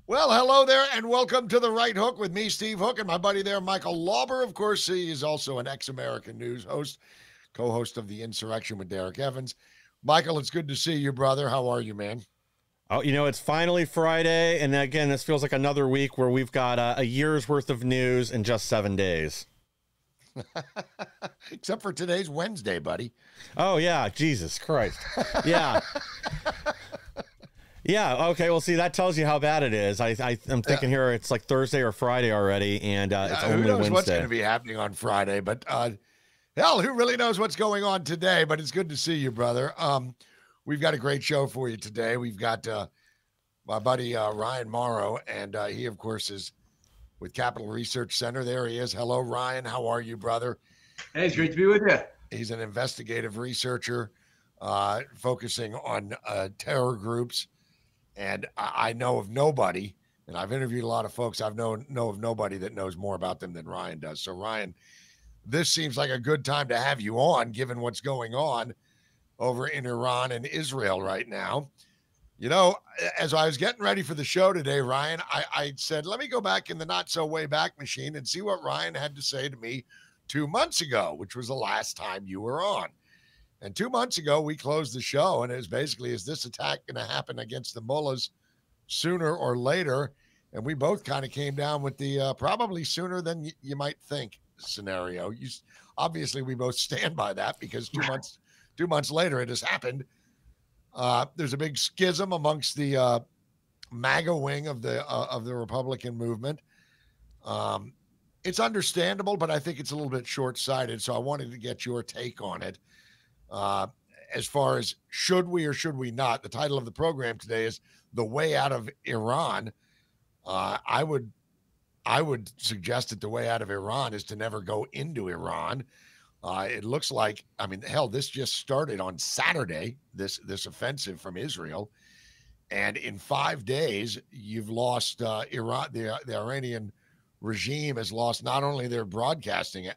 Well, hello there, and welcome to The Right Hook with me, Steve Hook, and my buddy there, Michael Lauber. Of course, he is also an ex-American news host, co-host of The Insurrection with Derek Evans. Michael, it's good to see you, brother. How are you, man? Oh, it's finally Friday, and again, this feels like another week where we've got a year's worth of news in just 7 days. Except for today's Wednesday, buddy. Oh, yeah. Jesus Christ. Yeah. Yeah. Okay. Well, see, that tells you how bad it is. I'm thinking here it's like Thursday or Friday already, and it's only who knows Wednesday. what's going to be happening on Friday, but hell, who really knows what's going on today? But it's good to see you, brother. We've got a great show for you today. We've got my buddy Ryan Morrow, and he, of course, is with Capital Research Center. There he is. Hello, Ryan. How are you, brother? Hey, it's great to be with you. He's an investigative researcher focusing on terror groups. And I know of nobody, and I've interviewed a lot of folks, know of nobody that knows more about them than Ryan does. So, Ryan, this seems like a good time to have you on, given what's going on over in Iran and Israel right now. You know, as I was getting ready for the show today, Ryan, I said, let me go back in the not so way back machine and see what Ryan had to say to me 2 months ago, which was the last time you were on. And 2 months ago, we closed the show, and it was basically, is this attack going to happen against the mullahs sooner or later? And we both kind of came down with the probably sooner than you might think scenario. Obviously, we both stand by that because 2 months later, it has happened. There's a big schism amongst the MAGA wing of the Republican movement. It's understandable, but I think it's a little bit short-sighted. So I wanted to get your take on it. As far as should we or should we not, the title of the program today is The Way Out of Iran. I would suggest that the way out of Iran is to never go into Iran. It looks like, I mean, hell, this just started on Saturday, this offensive from Israel. And in 5 days, you've lost Iran. The Iranian regime has lost not only their broadcasting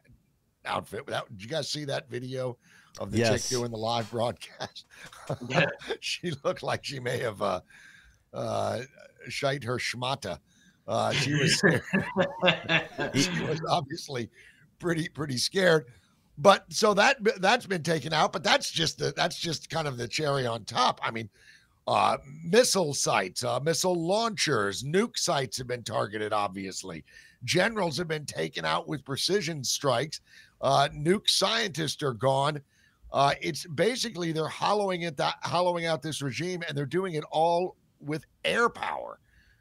outfit. Did you guys see that video of the chick doing the live broadcast? Yeah. She looked like she may have shite her schmata. She was obviously pretty scared. But so that's been taken out. But that's just kind of the cherry on top. I mean, missile sites, missile launchers, nuke sites have been targeted. Obviously, generals have been taken out with precision strikes. Nuke scientists are gone. It's basically they're hollowing out this regime, and they're doing it all with air power.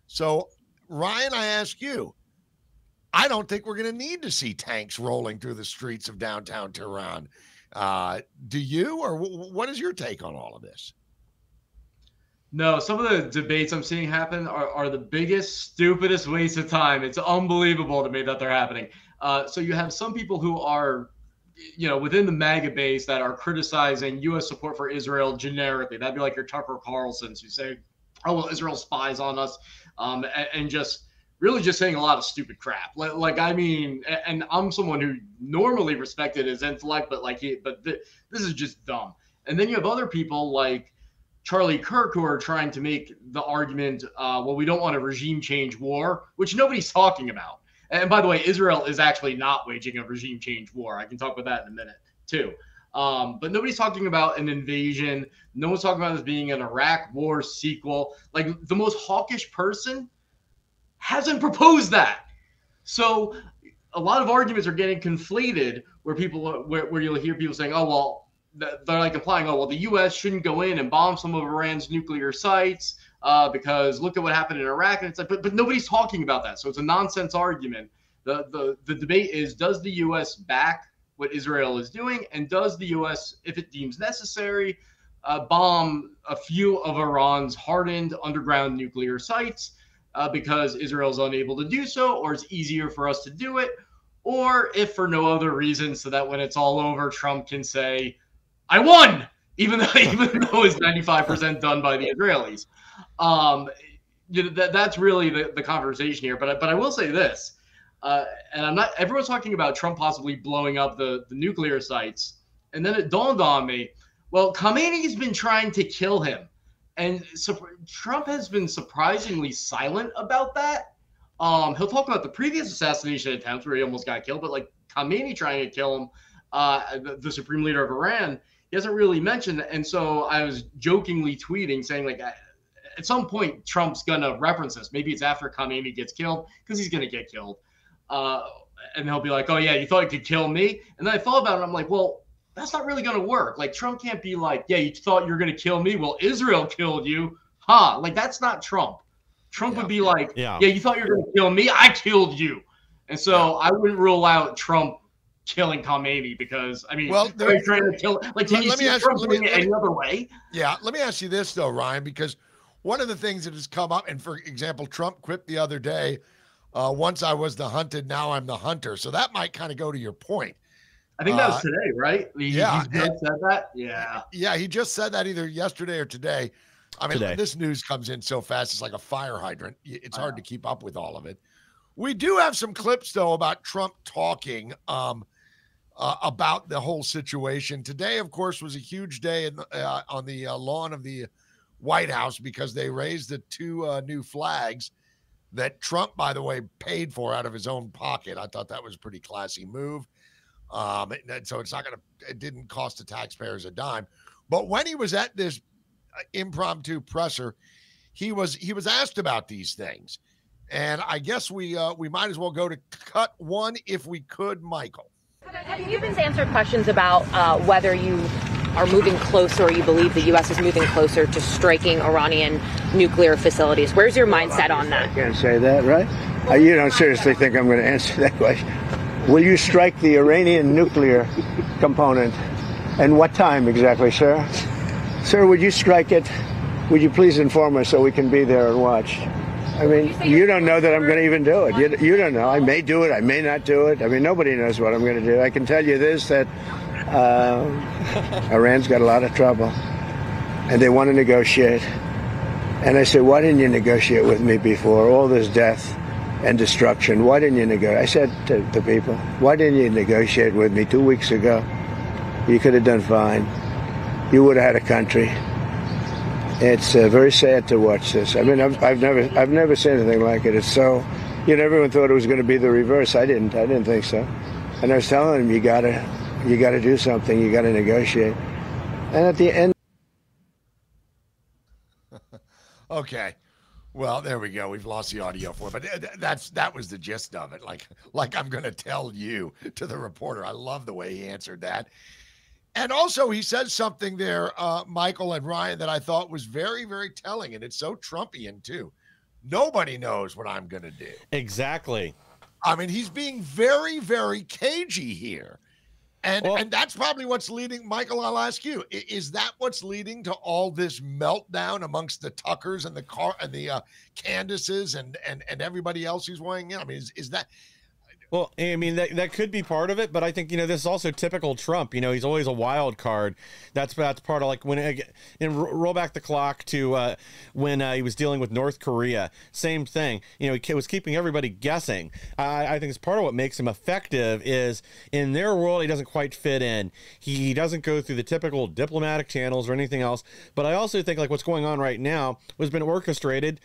So, Ryan, I ask you, I don't think we're going to need to see tanks rolling through the streets of downtown Tehran. Do you, or what is your take on all of this? No, some of the debates I'm seeing happen are the biggest, stupidest waste of time. It's unbelievable to me that they're happening. So you have some people who are, within the MAGA base that are criticizing U.S. support for Israel generically. That'd be like your Tucker Carlsons who say, oh, well, Israel spies on us, and just really just saying a lot of stupid crap. I mean, and I'm someone who normally respected his intellect, but this is just dumb. And then you have other people like Charlie Kirk who are trying to make the argument, well, we don't want a regime change war, which nobody's talking about. And by the way, Israel is actually not waging a regime change war. I can talk about that in a minute too. But nobody's talking about an invasion. No one's talking about this being an Iraq war sequel. Like, the most hawkish person hasn't proposed that. So a lot of arguments are getting conflated where you'll hear people saying, oh, well, they're like implying, oh, well, the U.S. shouldn't go in and bomb some of Iran's nuclear sites because look at what happened in Iraq. And it's like, but nobody's talking about that. So it's a nonsense argument. The debate is, does the U.S. back what Israel is doing? And does the U.S., if it deems necessary, bomb a few of Iran's hardened underground nuclear sites because Israel's unable to do so, or it's easier for us to do it, or if for no other reason, so that when it's all over, Trump can say, I won, even though it's 95% done by the Israelis. That's really the conversation here. But I will say this, and everyone's talking about Trump possibly blowing up the nuclear sites. And then it dawned on me, well, Khamenei's been trying to kill him. And so Trump has been surprisingly silent about that. He'll talk about the previous assassination attempts where he almost got killed, but like Khamenei trying to kill him, the supreme leader of Iran, he hasn't really mentioned that. And so I was jokingly tweeting saying like, at some point Trump's gonna reference this. Maybe it's after Khamenei gets killed, because he's gonna get killed. And he'll be like, oh yeah, you thought you could kill me? And then I thought about it, and I'm like, well, that's not really going to work. Like, Trump can't be like, yeah, you thought you were going to kill me? Well, Israel killed you. Huh? Like, that's not Trump. Trump would be like, yeah, you thought you were going to kill me? I killed you. And so I wouldn't rule out Trump killing Khamenei, because, I mean, well, they're trying to kill. Like, can you see Trump doing it any other way? Yeah, let me ask you this, though, Ryan, because one of the things that has come up, and for example, Trump quipped the other day, once I was the hunted, now I'm the hunter. So that might kind of go to your point. I think that was today, right? He just said that. Yeah. Yeah, he just said that either yesterday or today. I mean, this news comes in so fast, it's like a fire hydrant. It's hard to keep up with all of it. We do have some clips, though, about Trump talking about the whole situation. Today, of course, was a huge day on the lawn of the White House, because they raised the two new flags that Trump, by the way, paid for out of his own pocket. I thought that was a pretty classy move. So it didn't cost the taxpayers a dime. But when he was at this impromptu presser, he was asked about these things. And I guess we might as well go to cut one if we could, Michael. Have you been answered questions about whether you are moving closer, or you believe the U.S. is moving closer to striking Iranian nuclear facilities? Where's your mindset on that? I can't say that, right? You don't seriously think I'm going to answer that question? Will you strike the Iranian nuclear component? And what time exactly, sir? Sir, would you strike it? Would you please inform us so we can be there and watch? I mean, you don't know that I'm going to even do it. You don't know. I may do it. I may not do it. I mean, nobody knows what I'm going to do. I can tell you this, that Iran's got a lot of trouble, and they want to negotiate. And I said, why didn't you negotiate with me before? All this death and destruction. Why didn't you negotiate? I said to the people, why didn't you negotiate with me 2 weeks ago? You could have done fine. You would have had a country. It's very sad to watch this. I mean, I've never seen anything like it. It's so, everyone thought it was going to be the reverse. I didn't think so. And I was telling them, you gotta do something. You gotta negotiate. And at the end. Okay. Well, there we go. We've lost the audio for it, but that was the gist of it. Like I'm going to tell you to the reporter. I love the way he answered that. And also he says something there, Michael and Ryan, that I thought was very, very telling. And it's so Trumpian too. Nobody knows what I'm going to do. Exactly. I mean, he's being very, very cagey here. And that's probably what's leading, Michael, I'll ask you, is that what's leading to all this meltdown amongst the Tuckers and the Candaces and everybody else who's weighing in? I mean, is that... Well, I mean, that could be part of it, but I think, this is also typical Trump. He's always a wild card. That's part of, like, and roll back the clock to when he was dealing with North Korea. Same thing. He was keeping everybody guessing. I think it's part of what makes him effective is in their world, he doesn't quite fit in. He doesn't go through the typical diplomatic channels or anything else. But I also think, like, what's going on right now has been orchestrated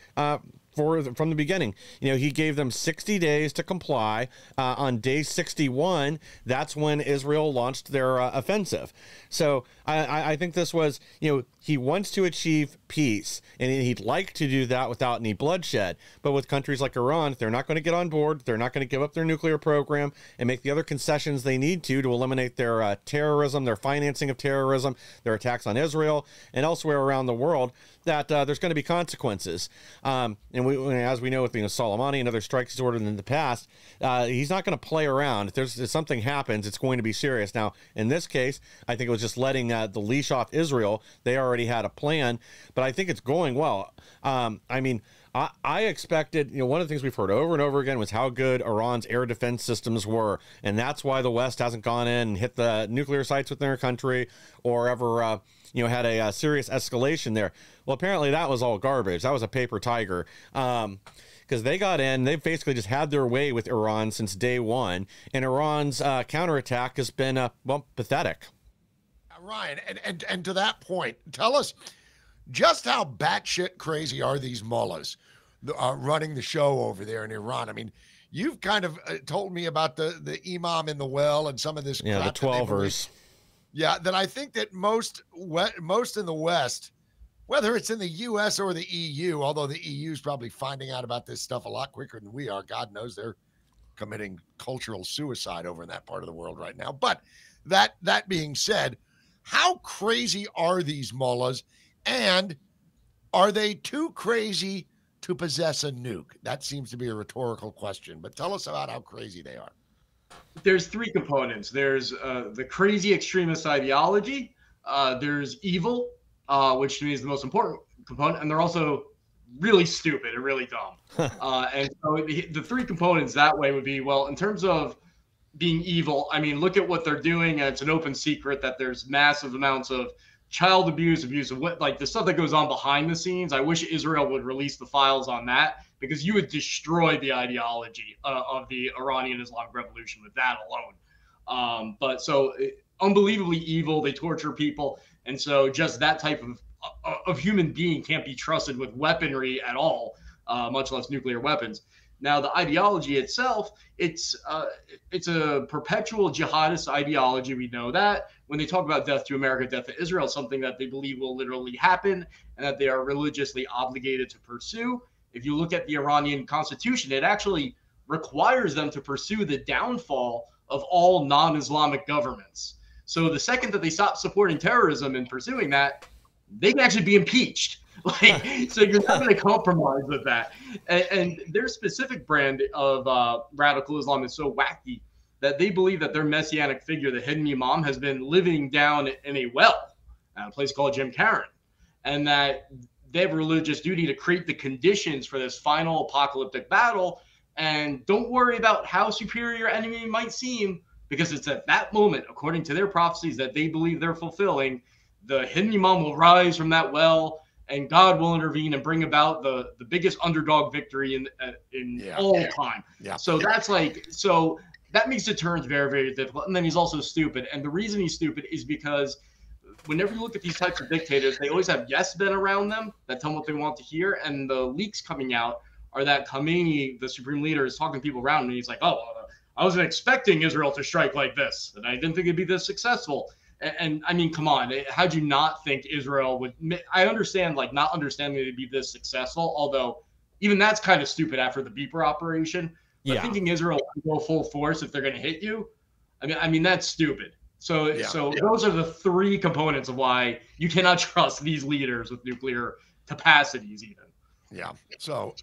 from the beginning. He gave them 60 days to comply. On day 61, that's when Israel launched their offensive. So I think this was, he wants to achieve peace, and he'd like to do that without any bloodshed. But with countries like Iran, they're not going to get on board. They're not going to give up their nuclear program and make the other concessions they need to eliminate their terrorism, their financing of terrorism, their attacks on Israel and elsewhere around the world, that there's going to be consequences. And as we know with Soleimani and other strikes he's ordered in the past, he's not going to play around. If something happens, it's going to be serious. Now, in this case, I think it was just letting the leash off Israel. They already had a plan, but I think it's going well. I expected, one of the things we've heard over and over again was how good Iran's air defense systems were. And that's why the West hasn't gone in and hit the nuclear sites within their country or ever, had a serious escalation there. Well, apparently that was all garbage. That was a paper tiger. Because they got in, they've basically just had their way with Iran since day one. And Iran's counterattack has been, pathetic. Ryan, and to that point, tell us, just how batshit crazy are these mullahs running the show over there in Iran? I mean, you've kind of told me about the imam in the well and some of this crap. The 12ers. Yeah, that I think that most in the West, whether it's in the U.S. or the EU, although the EU is probably finding out about this stuff a lot quicker than we are. God knows they're committing cultural suicide over in that part of the world right now. But that being said, how crazy are these mullahs, and are they too crazy to possess a nuke? That seems to be a rhetorical question, but tell us about how crazy they are. There's three components. There's the crazy extremist ideology. There's evil, which to me is the most important component, and they're also really stupid and really dumb. And so the three components that way would be, well, in terms of being evil, I mean, look at what they're doing. And it's an open secret that there's massive amounts of child abuse of like the stuff that goes on behind the scenes. I wish Israel would release the files on that, because you would destroy the ideology of the Iranian Islamic Revolution with that alone. But so unbelievably evil, they torture people. And so just that type of human being can't be trusted with weaponry at all, much less nuclear weapons. Now, the ideology itself, it's a perpetual jihadist ideology. We know that. When they talk about death to America, death to Israel, something that they believe will literally happen and that they are religiously obligated to pursue. If you look at the Iranian constitution, it actually requires them to pursue the downfall of all non-Islamic governments. So the second that they stop supporting terrorism and pursuing that, they can actually be impeached. So you're not going to compromise with that. And their specific brand of radical Islam is so wacky that they believe that their messianic figure, the hidden imam, has been living down in a well at a place called Jim Karen, and that they have a religious duty to create the conditions for this final apocalyptic battle. And don't worry about how superior your enemy might seem, because it's at that moment, according to their prophecies that they believe they're fulfilling, the hidden imam will rise from that well, and God will intervene and bring about the biggest underdog victory in all time. Yeah. So that's so that makes deterrence very, very difficult. And then he's also stupid. And the reason he's stupid is because whenever you look at these types of dictators, they always have yes men around them that tell them what they want to hear. And the leaks coming out are that Khamenei, the supreme leader, is talking to people around him, and he's like, oh, I wasn't expecting Israel to strike like this, and I didn't think it'd be this successful. And I mean, come on, how'd you not think Israel would? I understand, like, not understanding it'd be this successful, although even that's kind of stupid after the beeper operation. But thinking Israel would go full force if they're going to hit you, I mean that's stupid. So those are the three components of why you cannot trust these leaders with nuclear capacities, even. Yeah. So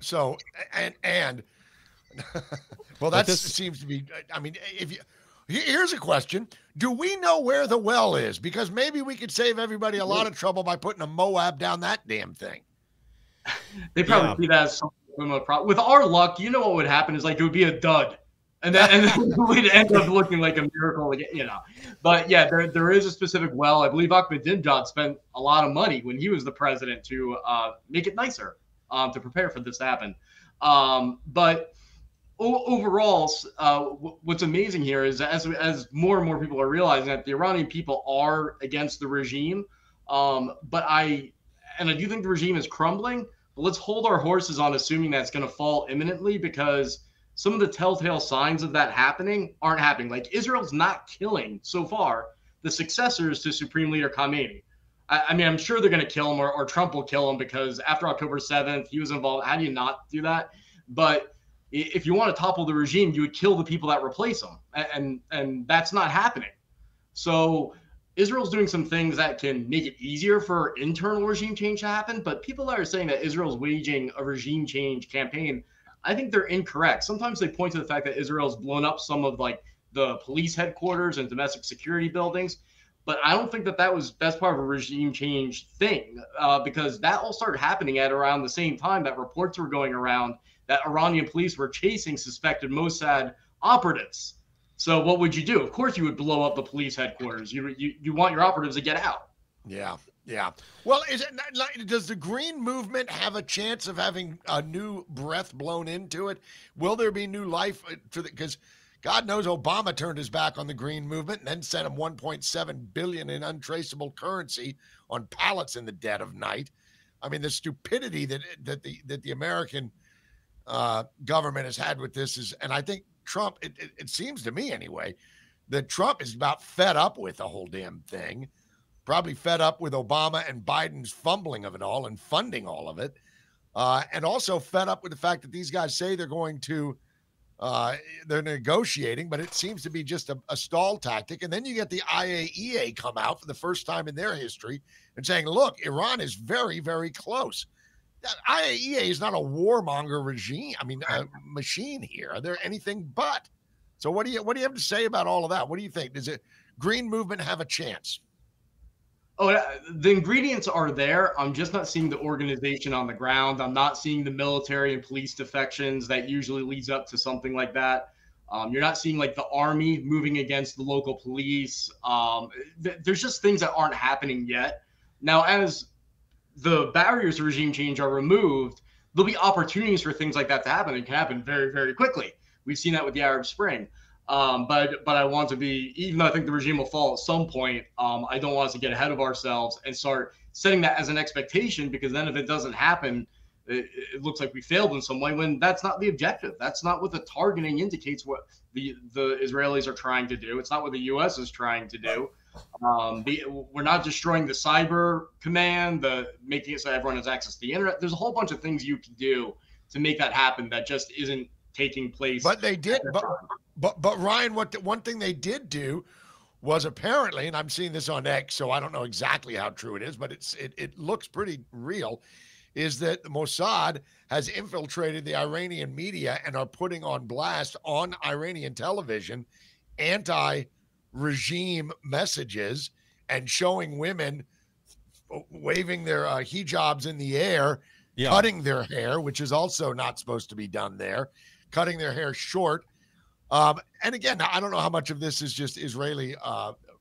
and well, that seems to be. I mean, here's a question: do we know where the well is? Because maybe we could save everybody a lot of trouble by putting a Moab down that damn thing. They probably see that as something with our luck. You know what would happen is, like, it would be a dud, and then we'd end up looking like a miracle, you know. But yeah, there is a specific well. I believe Ahmadinejad spent a lot of money when he was the president to make it nicer, to prepare for this to happen. But overall, what's amazing here is as more and more people are realizing that the Iranian people are against the regime, but I do think the regime is crumbling. But let's hold our horses on assuming that's going to fall imminently, because some of the telltale signs of that happening aren't happening. Like, Israel's not killing so far the successors to Supreme Leader Khamenei. I mean, I'm sure they're going to kill him, or Trump will kill him, because after October 7th, he was involved. How do you not do that? But if you want to topple the regime, you would kill the people that replace them. And that's not happening. So Israel's doing some things that can make it easier for internal regime change to happen. But people that are saying that Israel's waging a regime change campaign, I think they're incorrect. Sometimes they point to the fact that Israel's blown up some of, like, the police headquarters and domestic security buildings. But I don't think that's part of a regime change thing, because that all started happening at around the same time that reports were going around that Iranian police were chasing suspected Mossad operatives. So what would you do? Of course, you would blow up the police headquarters. You want your operatives to get out. Yeah. Well, does the Green Movement have a chance of having a new breath blown into it? Will there be new life to the? Because God knows Obama turned his back on the Green Movement and then sent him $1.7 billion in untraceable currency on pallets in the dead of night. I mean, the stupidity that the American government has had with this is, and I think Trump, it seems to me anyway, that Trump is about fed up with the whole damn thing, probably fed up with Obama and Biden's fumbling of it all and funding all of it, and also fed up with the fact that these guys say they're going to, they're negotiating, but it seems to be just a stall tactic. And then you get the IAEA come out for the first time in their history and saying, look, Iran is very, very close. IAEA is not a warmonger regime. I mean, a machine here. Are there anything but? So what do you have to say about all of that? What do you think? Does it Green Movement have a chance? Oh, the ingredients are there. I'm just not seeing the organization on the ground. I'm not seeing the military and police defections that usually leads up to something like that. You're not seeing like the army moving against the local police. There's just things that aren't happening yet. Now, as the barriers to regime change are removed, there'll be opportunities for things like that to happen. It can happen very, very quickly. We've seen that with the Arab Spring. But I want to be, even though I think the regime will fall at some point, I don't want us to get ahead of ourselves and start setting that as an expectation, because then if it doesn't happen, it looks like we failed in some way, when that's not the objective. That's not what the targeting indicates what the Israelis are trying to do. It's not what the U.S. is trying to do. We're not destroying the cyber command, making it so everyone has access to the internet. There's a whole bunch of things you can do to make that happen that just isn't taking place. But they did. But Ryan, one thing they did do was apparently, and I'm seeing this on X, so I don't know exactly how true it is, but it looks pretty real, is that the Mossad has infiltrated the Iranian media and are putting on blast on Iranian television anti-regime messages and showing women waving their hijabs in the air, cutting their hair, which is also not supposed to be done there, cutting their hair short. And again, I don't know how much of this is just Israeli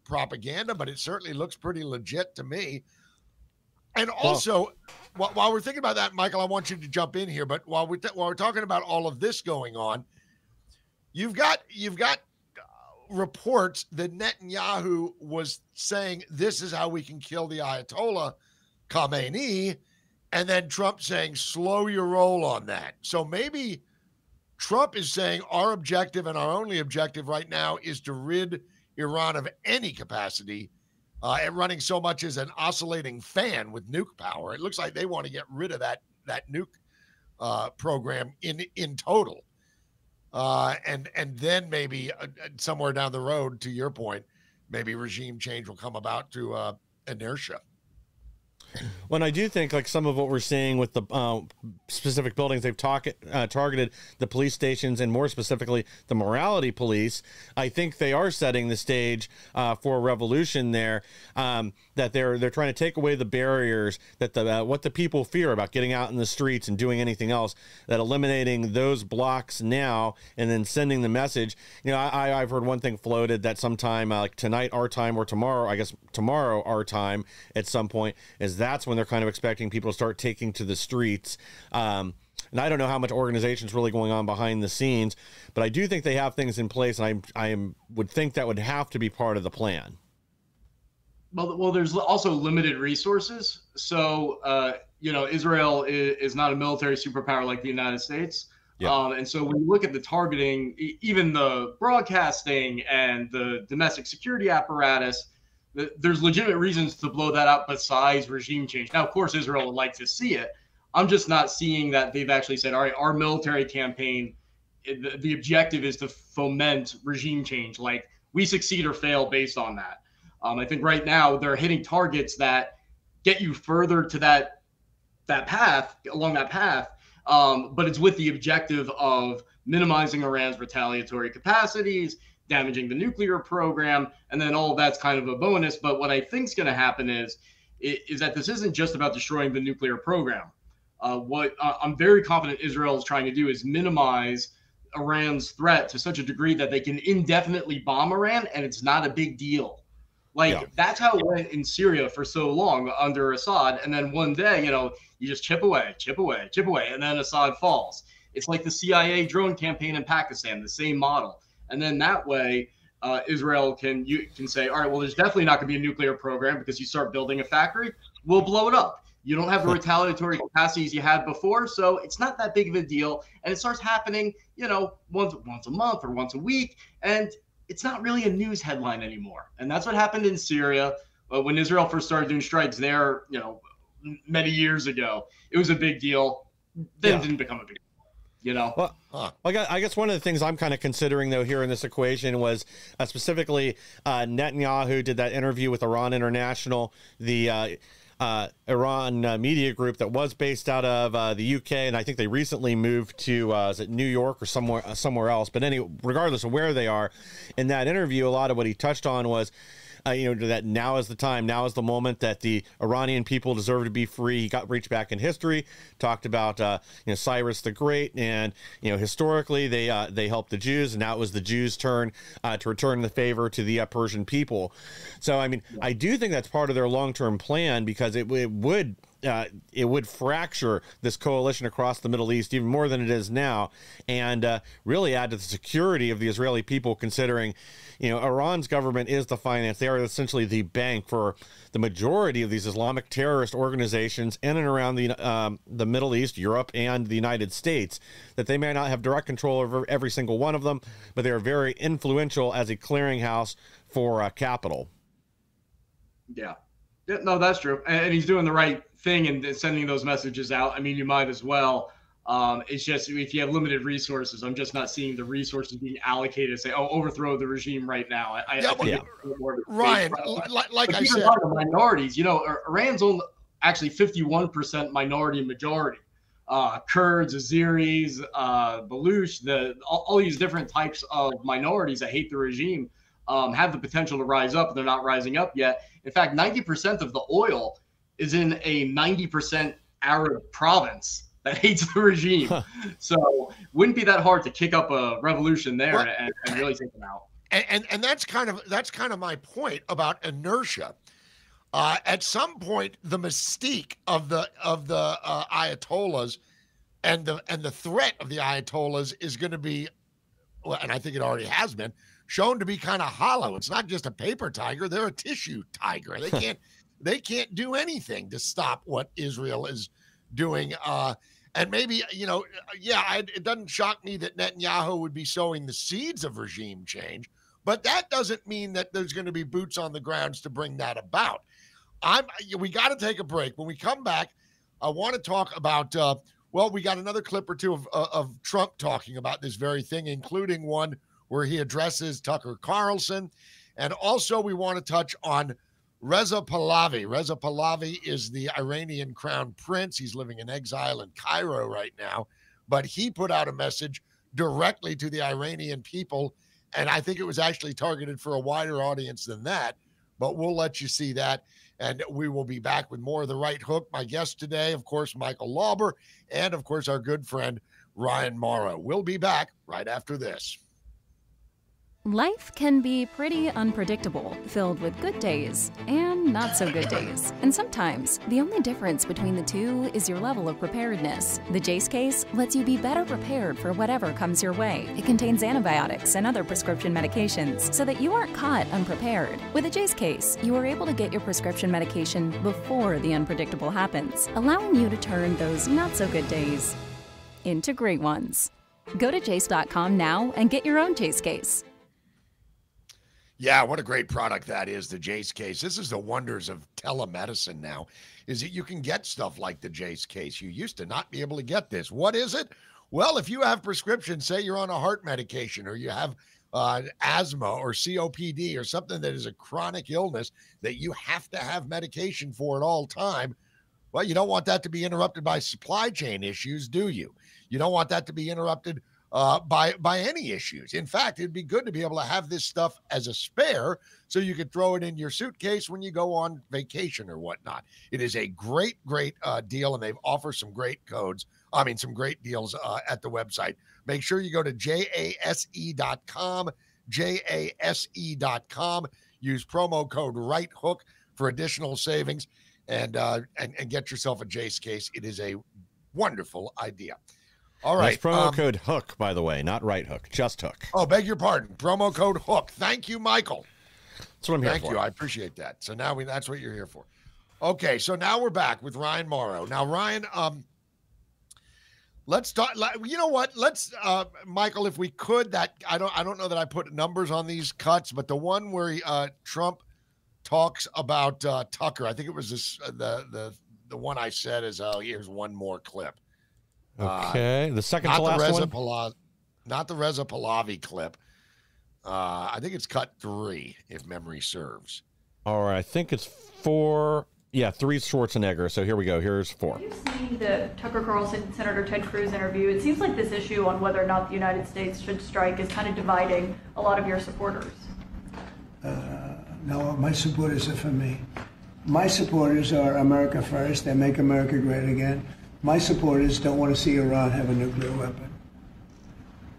propaganda, but it certainly looks pretty legit to me. And also, while we're thinking about that, Michael, I want you to jump in here. But while we're talking about all of this going on, you've got reports that Netanyahu was saying this is how we can kill the Ayatollah Khamenei, and then Trump saying slow your roll on that. So maybe Trump is saying our objective and our only objective right now is to rid Iran of any capacity at running so much as an oscillating fan with nuke power. It looks like they want to get rid of that nuke program in total. And then maybe somewhere down the road, to your point, maybe regime change will come about to inertia. When I do think like some of what we're seeing with the specific buildings, they've targeted the police stations and more specifically the morality police. I think they are setting the stage for a revolution there. That they're trying to take away the barriers that what the people fear about getting out in the streets and doing anything else. That eliminating those blocks now and then sending the message. You know, I've heard one thing floated that sometime like tonight our time or tomorrow, I guess tomorrow our time at some point is that's when they're kind of expecting people to start taking to the streets. And I don't know how much organization's really going on behind the scenes, but I do think they have things in place, and I would think that would have to be part of the plan. Well, there's also limited resources. So, Israel is not a military superpower like the United States. Yeah. And so when you look at the targeting, even the broadcasting and the domestic security apparatus, there's legitimate reasons to blow that up besides regime change. Now, of course, Israel would like to see it. I'm just not seeing that they've actually said, all right, our military campaign, the objective is to foment regime change. Like, we succeed or fail based on that. I think right now they're hitting targets that get you further to that path, along that path, but it's with the objective of minimizing Iran's retaliatory capacities, damaging the nuclear program, and then all of that's kind of a bonus. But what I think is going to happen is that this isn't just about destroying the nuclear program. What I'm very confident Israel is trying to do is minimize Iran's threat to such a degree that they can indefinitely bomb Iran, and it's not a big deal. That's how it went in Syria for so long under Assad. And then one day, you just chip away, and then Assad falls. It's like the CIA drone campaign in Pakistan, the same model. And then that way, Israel can say, all right, well, there's definitely not going to be a nuclear program because you start building a factory, we'll blow it up. You don't have the retaliatory capacities you had before, so it's not that big of a deal. And it starts happening, you know, once a month or once a week, and it's not really a news headline anymore. And that's what happened in Syria when Israel first started doing strikes there, you know, many years ago. It was a big deal. Then it didn't become a big deal. You know, well, I guess one of the things I'm kind of considering, though, here in this equation was specifically Netanyahu did that interview with Iran International, the Iran media group that was based out of the UK, and I think they recently moved to is it New York or somewhere else. But anyway, regardless of where they are, in that interview, a lot of what he touched on was, you know, that now is the time, now is the moment that the Iranian people deserve to be free. He got reached back in history, talked about you know, Cyrus the Great, and you know, historically they helped the Jews, and now it was the Jews' turn to return the favor to the Persian people. So I mean, I do think that's part of their long-term plan, because it would fracture this coalition across the Middle East even more than it is now, and really add to the security of the Israeli people, considering, you know, Iran's government is the finance. They are essentially the bank for the majority of these Islamic terrorist organizations in and around the Middle East, Europe, and the United States. That they may not have direct control over every single one of them, but they are very influential as a clearinghouse for capital. Yeah, no, that's true. And he's doing the right thing and sending those messages out. I mean, you might as well. It's just, if you have limited resources, I'm just not seeing the resources being allocated to say, oh, overthrow the regime right now. Ryan, like I said, minorities, you know, Iran's only actually 51% minority majority. Kurds, Azeris, Baluch, all these different types of minorities that hate the regime have the potential to rise up. They're not rising up yet. In fact, 90% of the oil is in a 90% Arab province that hates the regime. So wouldn't be that hard to kick up a revolution there and really take them out. And that's kind of my point about inertia. At some point, the mystique of the Ayatollahs and the threat of the Ayatollahs is going to be, well, and I think it already has been shown to be kind of hollow. It's not just a paper tiger; they're a tissue tiger. They can't do anything to stop what Israel is doing. And maybe, you know, it doesn't shock me that Netanyahu would be sowing the seeds of regime change, but that doesn't mean that there's going to be boots on the grounds to bring that about. We got to take a break. When we come back, I want to talk about, we got another clip or two of Trump talking about this very thing, including one where he addresses Tucker Carlson. And also we want to touch on Reza Pahlavi. Reza Pahlavi is the Iranian crown prince. He's living in exile in Cairo right now, but he put out a message directly to the Iranian people, and I think it was actually targeted for a wider audience than that, but we'll let you see that, and we will be back with more of The Right Hook. My guest today, of course, Michael Lauber, and of course, our good friend, Ryan Morrow. We'll be back right after this. Life can be pretty unpredictable, filled with good days and not so good days. And sometimes, the only difference between the two is your level of preparedness. The Jace case lets you be better prepared for whatever comes your way. It contains antibiotics and other prescription medications so that you aren't caught unprepared. With a Jace case, you are able to get your prescription medication before the unpredictable happens, allowing you to turn those not so good days into great ones. Go to jace.com now and get your own Jace case. Yeah, what a great product that is, the Jace case. This is the wonders of telemedicine now, is that you can get stuff like the Jace case. You used to not be able to get this. What is it? Well, if you have prescription, say you're on a heart medication or you have asthma or COPD or something that is a chronic illness that you have to have medication for at all time, well, you don't want that to be interrupted by supply chain issues, do you? You don't want that to be interrupted by any issues. In fact, it'd be good to be able to have this stuff as a spare so you could throw it in your suitcase when you go on vacation or whatnot. It is a great deal, and they've offered some great some great deals at the website. Make sure you go to jase.com, jase.com. Use promo code RightHook for additional savings and get yourself a Jace case. It is a wonderful idea. All right. That's promo code HOOK, by the way, not Right Hook, just HOOK. Oh, beg your pardon. Promo code HOOK. Thank you, Michael. That's what I'm here for. Thank you. I appreciate that. So now that's what you're here for. Okay, so now we're back with Ryan Morrow. Now, Ryan, let's talk. You know what? Let's, Michael, if we could. That I don't know that I put numbers on these cuts, but the one where Trump talks about Tucker. I think it was this the one I said is here's one more clip. Okay, the second to last one. Not the Reza Pahlavi clip. I think it's cut 3, if memory serves. All right, I think it's 4. Yeah, 3 Schwarzenegger. So here we go. Here's 4. You've seen the Tucker Carlson, Senator Ted Cruz interview. It seems like this issue on whether or not the United States should strike is kind of dividing a lot of your supporters. No, my supporters are for me. My supporters are America first. They make America great again. My supporters don't want to see Iran have a nuclear weapon.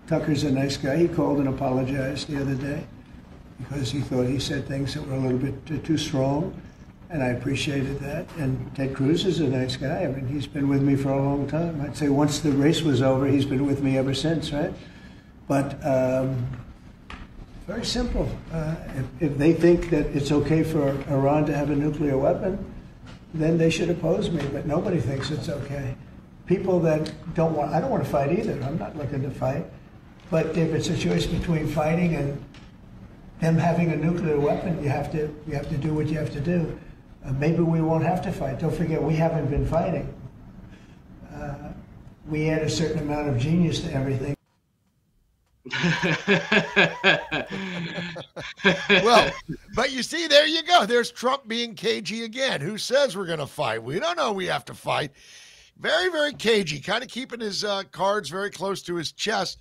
Tucker's a nice guy. He called and apologized the other day because he thought he said things that were a little bit too strong, and I appreciated that. And Ted Cruz is a nice guy. I mean, he's been with me for a long time. I'd say once the race was over, he's been with me ever since, right? But very simple. If they think that it's okay for Iran to have a nuclear weapon, then they should oppose me, but nobody thinks it's okay. People that don't want, I don't want to fight either. I'm not looking to fight. But if it's a choice between fighting and them having a nuclear weapon, you have to do what you have to do. Maybe we won't have to fight. Don't forget, we haven't been fighting. We add a certain amount of genius to everything. Well, but you see, there you go. There's Trump being cagey again. Who says we're going to fight? We don't know we have to fight. Very, very cagey, kind of keeping his cards very close to his chest.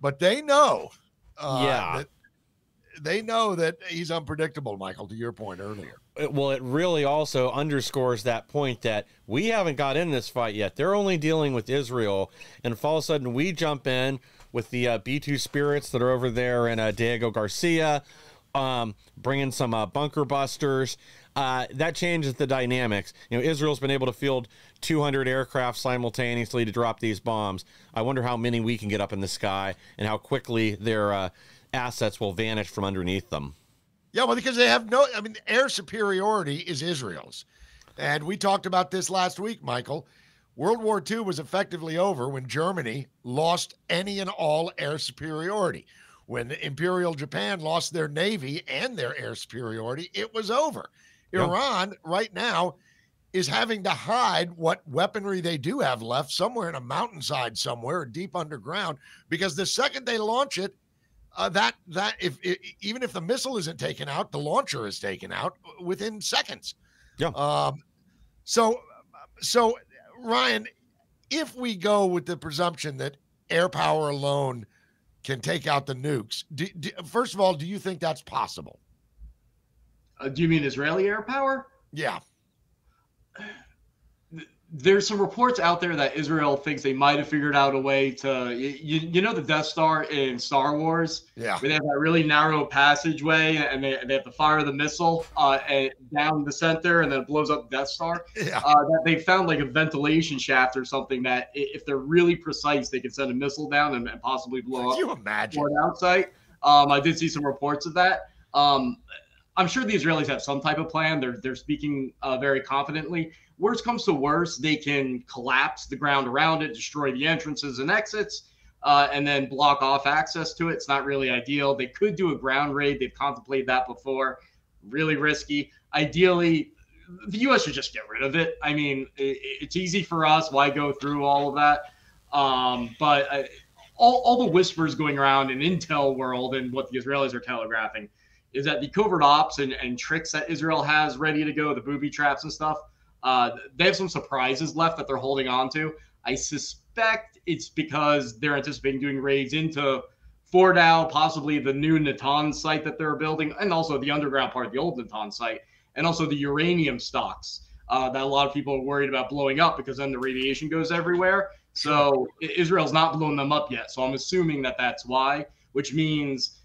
But they know, that they know that he's unpredictable, Michael, to your point earlier. Well, it really also underscores that point that we haven't got in this fight yet. They're only dealing with Israel, and if all of a sudden we jump in with the B-2 spirits that are over there in Diego Garcia, bringing some bunker busters, that changes the dynamics. You know, Israel's been able to field 200 aircraft simultaneously to drop these bombs. I wonder how many we can get up in the sky and how quickly their assets will vanish from underneath them. Yeah, well, because they have air superiority is Israel's. And we talked about this last week, Michael. World War II was effectively over when Germany lost any and all air superiority. When Imperial Japan lost their navy and their air superiority, it was over. Yeah. Iran right now is having to hide what weaponry they do have left somewhere in a mountainside somewhere deep underground, because the second they launch it, even if the missile isn't taken out, the launcher is taken out within seconds. Yeah. So Ryan, if we go with the presumption that air power alone can take out the nukes, first of all, do you think that's possible? Do you mean Israeli air power? Yeah. There's some reports out there that Israel thinks they might have figured out a way to, you know, the Death Star in Star Wars, yeah, where they have that really narrow passageway and they have to fire the missile and down the center and then it blows up the Death Star. Yeah. That they found like a ventilation shaft or something that if they're really precise, they can send a missile down and possibly blow up. Can you imagine? An outside. I did see some reports of that. I'm sure the Israelis have some type of plan. They're speaking very confidently. Worst comes to worst, they can collapse the ground around it, destroy the entrances and exits, and then block off access to it. It's not really ideal. They could do a ground raid. They've contemplated that before. Really risky. Ideally, the U.S. should just get rid of it. I mean, it's easy for us. Why go through all of that? But all the whispers going around in intel world and what the Israelis are telegraphing is that the covert ops and tricks that Israel has ready to go, the booby traps and stuff, they have some surprises left that they're holding on to. I suspect it's because they're anticipating doing raids into Fordow, possibly the new Natanz site that they're building, and also the underground part of the old Natanz site, and also the uranium stocks that a lot of people are worried about blowing up because then the radiation goes everywhere. So Israel's not blown them up yet. So I'm assuming that that's why, which means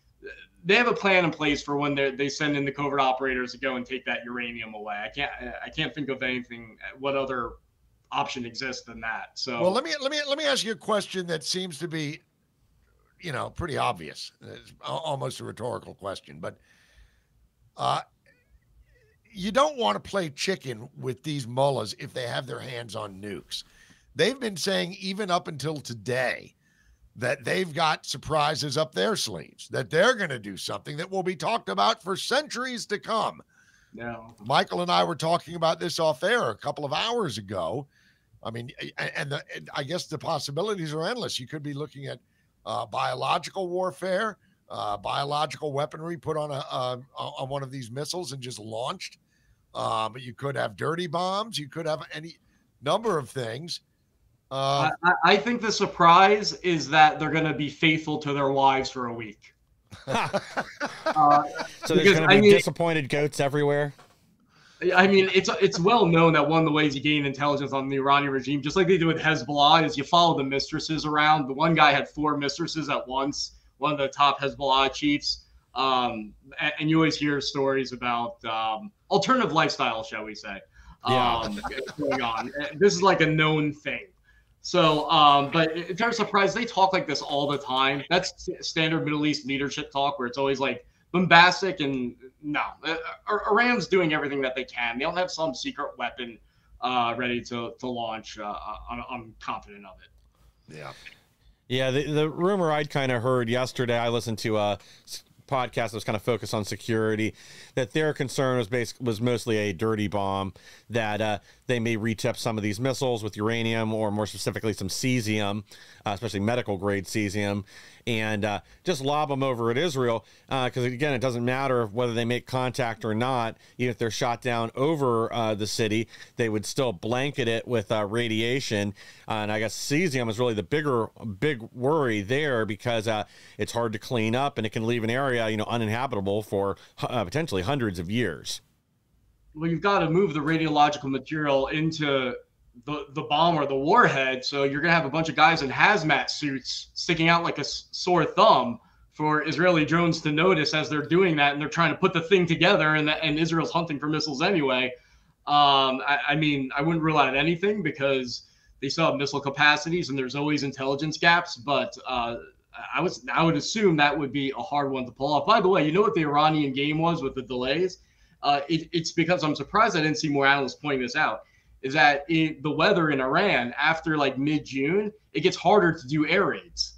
they have a plan in place for when they send in the covert operators to go and take that uranium away. I can't think of anything. What other option exists than that? So well, let me ask you a question that seems to be, pretty obvious. It's almost a rhetorical question, but you don't want to play chicken with these mullahs if they have their hands on nukes. They've been saying even up until today that they've got surprises up their sleeves, that they're going to do something that will be talked about for centuries to come. No. Michael and I were talking about this off air a couple of hours ago. I mean, and I guess the possibilities are endless. You could be looking at biological warfare, biological weaponry put on on one of these missiles and just launched. But you could have dirty bombs. You could have any number of things. I think the surprise is that they're going to be faithful to their wives for a week. So there's going to be disappointed goats everywhere. I mean, it's well known that one of the ways you gain intelligence on the Iranian regime, just like they do with Hezbollah, is you follow the mistresses around. The one guy had 4 mistresses at once, one of the top Hezbollah chiefs. And you always hear stories about alternative lifestyle, shall we say, going on. This is like a known thing. So, but in terms of surprise, they talk like this all the time. That's standard Middle East leadership talk, where it's always like bombastic and no. Iran's doing everything that they can. They don't have some secret weapon ready to launch. I'm confident of it. Yeah. Yeah, the rumor I'd kind of heard yesterday, I listened to a podcast that was kind of focused on security, that their concern was mostly a dirty bomb, that they may retip some of these missiles with uranium, or more specifically some cesium, especially medical grade cesium, and just lob them over at Israel, because again, it doesn't matter whether they make contact or not. Even if they're shot down over the city, they would still blanket it with radiation, and I guess cesium is really the big worry there, because it's hard to clean up and it can leave an area, uninhabitable for potentially hundreds of years. Well, you've got to move the radiological material into the bomb or the warhead, so you're going to have a bunch of guys in hazmat suits sticking out like a sore thumb for Israeli drones to notice as they're doing that, and they're trying to put the thing together, and Israel's hunting for missiles anyway. I mean, I wouldn't rule out anything, because they still have missile capacities and there's always intelligence gaps, but I would assume that would be a hard one to pull off. By the way, you know what the Iranian game was with the delays? It's because I'm surprised I didn't see more analysts pointing this out, is that the weather in Iran after like mid-June, it gets harder to do air raids.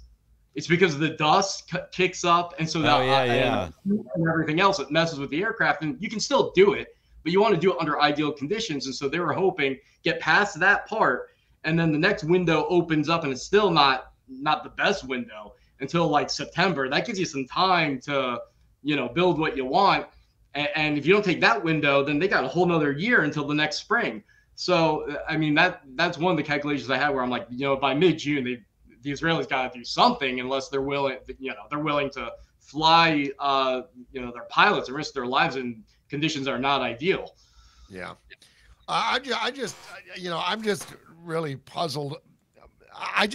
It's because the dust kicks up, and so that and everything else, it messes with the aircraft, and you can still do it, but you want to do it under ideal conditions. And so they were hoping get past that part, and then the next window opens up, and it's still not the best window until like September. That gives you some time to, build what you want. And if you don't take that window, then they got a whole nother year until the next spring. So, I mean, that's one of the calculations I had, where I'm like, by mid-June, the Israelis got to do something, unless they're willing to fly, their pilots and risk their lives in conditions that are not ideal. Yeah. I'm just really puzzled. I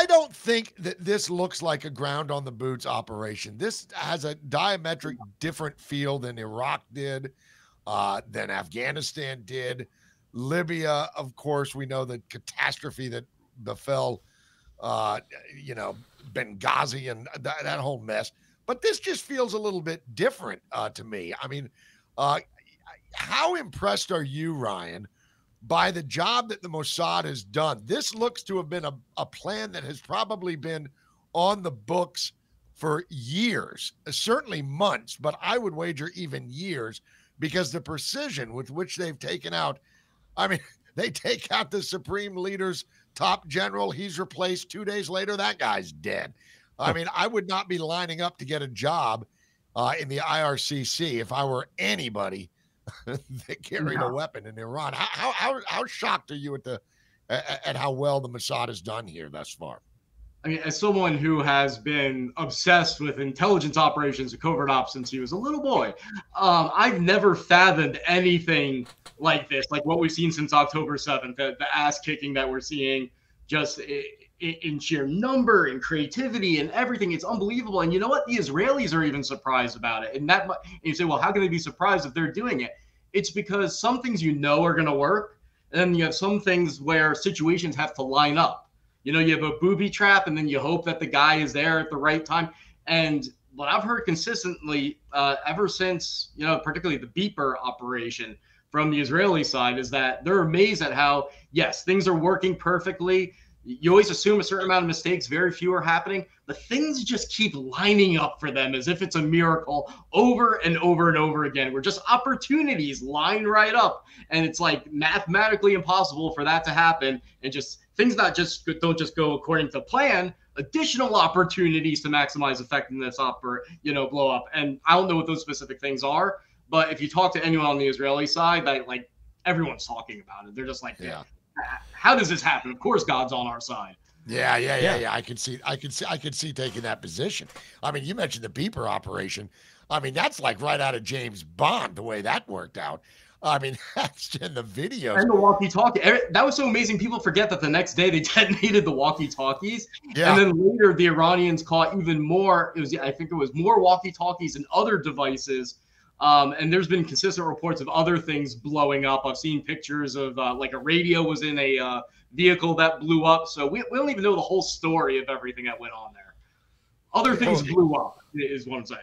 don't think that this looks like a ground on the boots operation. This has a diametric different feel than Iraq did, than Afghanistan did. Libya, of course, we know the catastrophe that befell, Benghazi and that whole mess. But this just feels a little bit different to me. I mean, how impressed are you, Ryan, by the job that the Mossad has done? This looks to have been a plan that has probably been on the books for years, certainly months, but I would wager even years, because the precision with which they've taken out, I mean, they take out the supreme leader's top general. He's replaced 2 days later. That guy's dead. I mean, I would not be lining up to get a job in the IRCC if I were anybody that carried a weapon in Iran. How shocked are you at how well the Mossad has done here thus far? I mean, as someone who has been obsessed with intelligence operations and covert ops since he was a little boy, I've never fathomed anything like this, like what we've seen since October 7th, the ass kicking that we're seeing, just in sheer number and creativity and everything. It's unbelievable. And you know what? The Israelis are even surprised about it. And you say, well, how can they be surprised if they're doing it? It's because some things are going to work, and then you have some things where situations have to line up. You have a booby trap, and then you hope that the guy is there at the right time. And what I've heard consistently ever since, particularly the beeper operation from the Israeli side, is that they're amazed at how, yes, things are working perfectly. You always assume a certain amount of mistakes, very few are happening, but things just keep lining up for them as if it's a miracle over and over and over again, where just opportunities line right up. And it's like mathematically impossible for that to happen. And just things don't just go according to plan. Additional opportunities to maximize effectiveness blow up. And I don't know what those specific things are, but if you talk to anyone on the Israeli side, like everyone's talking about it. They're just like, yeah. How does this happen? Of course, God's on our side. Yeah. I could see taking that position. I mean, you mentioned the beeper operation. I mean, that's like right out of James Bond, the way that worked out. I mean, that's in the videos. And the walkie-talkie. That was so amazing. People forget that the next day they detonated the walkie-talkies. Yeah. And then later the Iranians caught even more. I think it was more walkie-talkies and other devices. And there's been consistent reports of other things blowing up. I've seen pictures of like a radio was in a vehicle that blew up. So we don't even know the whole story of everything that went on there. Other things blew up is what I'm saying.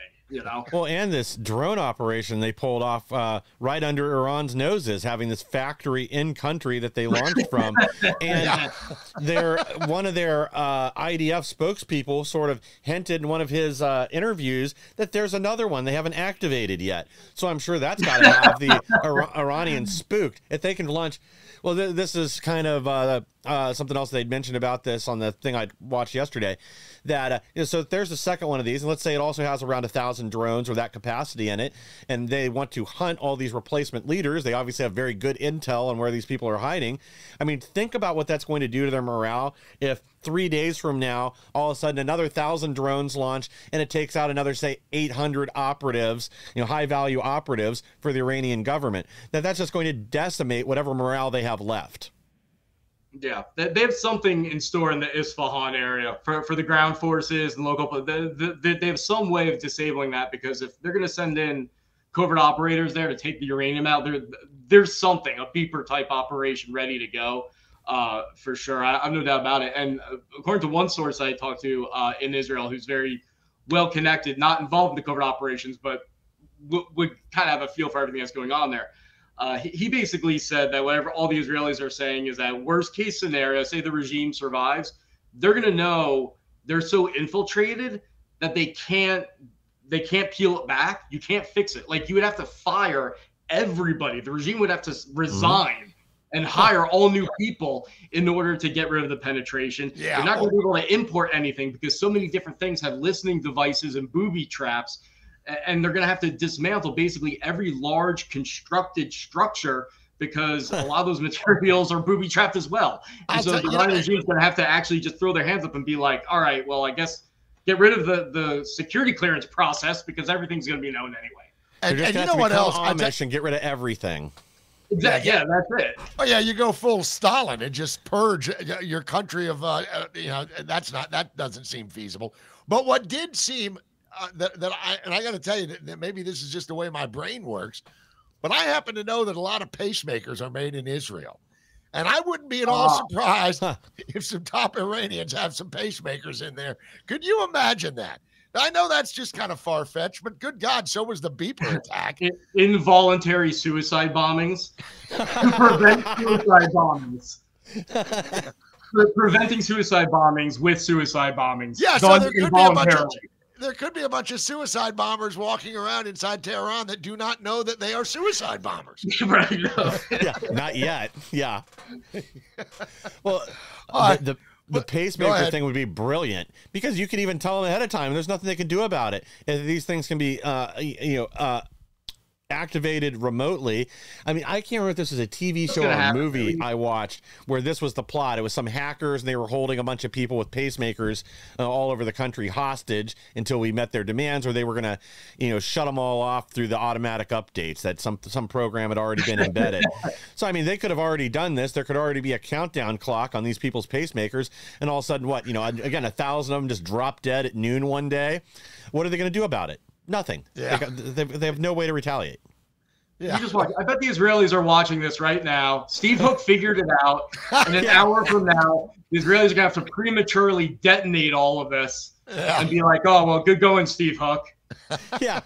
Well, and this drone operation they pulled off right under Iran's noses, having this factory in country that they launched from. And one of their IDF spokespeople sort of hinted in one of his interviews that there's another one they haven't activated yet. So I'm sure that's got to have the Iranians spooked. If they can launch, well, this is kind of something else they'd mentioned about this on the thing I watched yesterday, that so if there's a second one of these, and let's say it also has around 1,000 drones or that capacity in it, and they want to hunt all these replacement leaders. They obviously have very good intel on where these people are hiding. I mean, think about what that's going to do to their morale if 3 days from now, all of a sudden another 1,000 drones launch and it takes out another, say, 800 operatives, high value operatives for the Iranian government. That's just going to decimate whatever morale they have left. Yeah, they have something in store in the Isfahan area for the ground forces and local. They have some way of disabling that, because if they're going to send in covert operators there to take the uranium out, there's something, a beeper type operation ready to go for sure. I have no doubt about it. And according to one source I talked to in Israel, who's very well connected, not involved in the covert operations, but would kind of have a feel for everything that's going on there. He basically said that whatever all the Israelis are saying is that worst case scenario, say the regime survives, they're going to know they're so infiltrated that they can't peel it back. You can't fix it. Like, you would have to fire everybody. The regime would have to resign and hire all new people in order to get rid of the penetration. Yeah. You're not going to be able to import anything because so many different things have listening devices and booby traps. And they're going to have to dismantle basically every large constructed structure, because a lot of those materials are booby trapped as well. And so the Iranian regime is going to have to actually just throw their hands up and be like, all right, well, I guess get rid of the security clearance process, because everything's going to be known anyway. And you know what else? Amish and get rid of everything. Exactly. Yeah, that's it. Oh yeah, you go full Stalin and just purge your country of that doesn't seem feasible. But what did seem I got to tell you that maybe this is just the way my brain works, but I happen to know that a lot of pacemakers are made in Israel, and I wouldn't be at all surprised if some top Iranians have some pacemakers in there. Could you imagine that? I know that's just kind of far-fetched, but good God, so was the beeper attack. Involuntary suicide bombings. Prevent suicide bombings. Preventing suicide bombings with suicide bombings. Yeah, so there could be a bunch of suicide bombers walking around inside Tehran that do not know that they are suicide bombers. Right. Yeah, not yet. Yeah. Well, the pacemaker thing would be brilliant, because you could even tell them ahead of time. There's nothing they can do about it. If these things can be, activated remotely. I mean, I can't remember if this was a TV show or a movie I watched where this was the plot. It was some hackers, and they were holding a bunch of people with pacemakers all over the country hostage until we met their demands, or they were going to, shut them all off through the automatic updates that some program had already been embedded. So, I mean, they could have already done this. There could already be a countdown clock on these people's pacemakers, and all of a sudden, again, 1,000 of them just drop dead at noon one day. What are they going to do about it? Nothing. Yeah. They have no way to retaliate. Yeah. You just watch. I bet the Israelis are watching this right now. Steve Hook figured it out. And an hour from now, the Israelis are going to have to prematurely detonate all of this. and be like, "Oh, well, good going, Steve Hook." Yeah.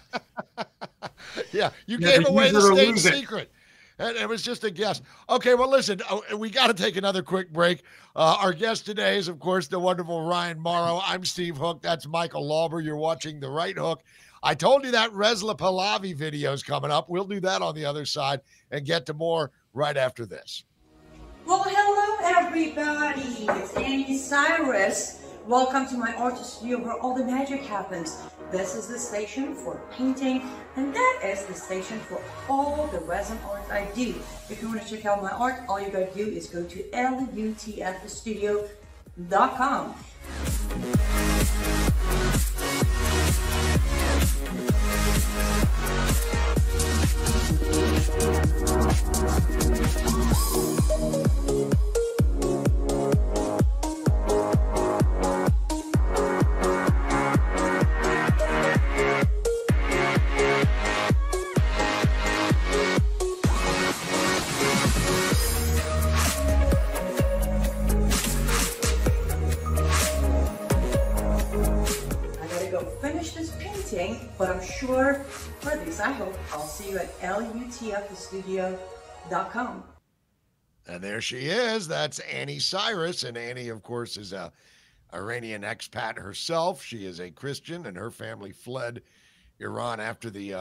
Yeah, you Yeah, gave to away use the it or state lose it. secret. And it was just a guess. Okay, well, listen, we got to take another quick break. Our guest today is, of course, the wonderful Ryan Morrow. I'm Steve Hook. That's Michael Lauber. You're watching The Right Hook. I told you that Reza Pahlavi video is coming up. We'll do that on the other side and get to more right after this. Well, hello, everybody. It's Annie Cyrus. Welcome to my art studio where all the magic happens. This is the station for painting, and that is the station for all the resin art I do. If you want to check out my art, all you gotta do is go to lutfstudio.com. But I'm sure for this, I hope I'll see you at lutfstudio.com. And there she is. That's Annie Cyrus. And Annie, of course, is a Iranian expat herself. She is a Christian, and her family fled Iran after the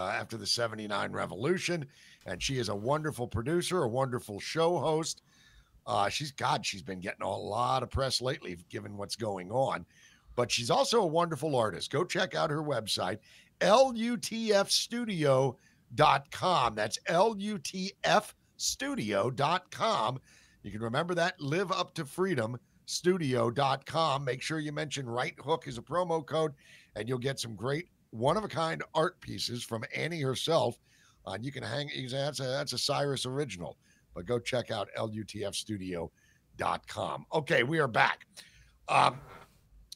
79 revolution. And she is a wonderful producer, a wonderful show host. She's been getting a lot of press lately, given what's going on. But she's also a wonderful artist. Go check out her website, lutfstudio.com. That's lutfstudio.com. You can remember that, Live Up to Freedom studio.com. Make sure you mention Right Hook as a promo code, and you'll get some great one-of-a-kind art pieces from Annie herself. And you can say that's a Cyrus original. But go check out lutfstudio.com. Okay, we are back.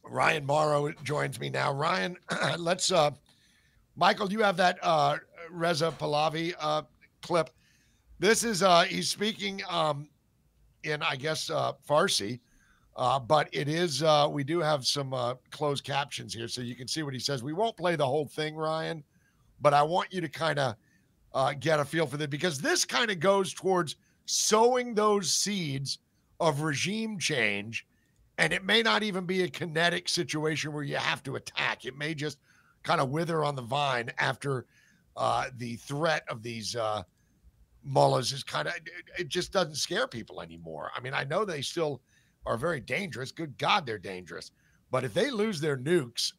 Ryan Morrow joins me now. Ryan, let's Michael, you have that Reza Pahlavi clip. This is he's speaking in, I guess, Farsi, but it is we do have some closed captions here, so you can see what he says. We won't play the whole thing, Ryan, but I want you to kind of get a feel for that, because this kind of goes towards sowing those seeds of regime change. And it may not even be a kinetic situation where you have to attack. It may just kind of wither on the vine after the threat of these mullahs is kind of, it just doesn't scare people anymore. I mean, I know they still are very dangerous. Good God, they're dangerous. But if they lose their nukes,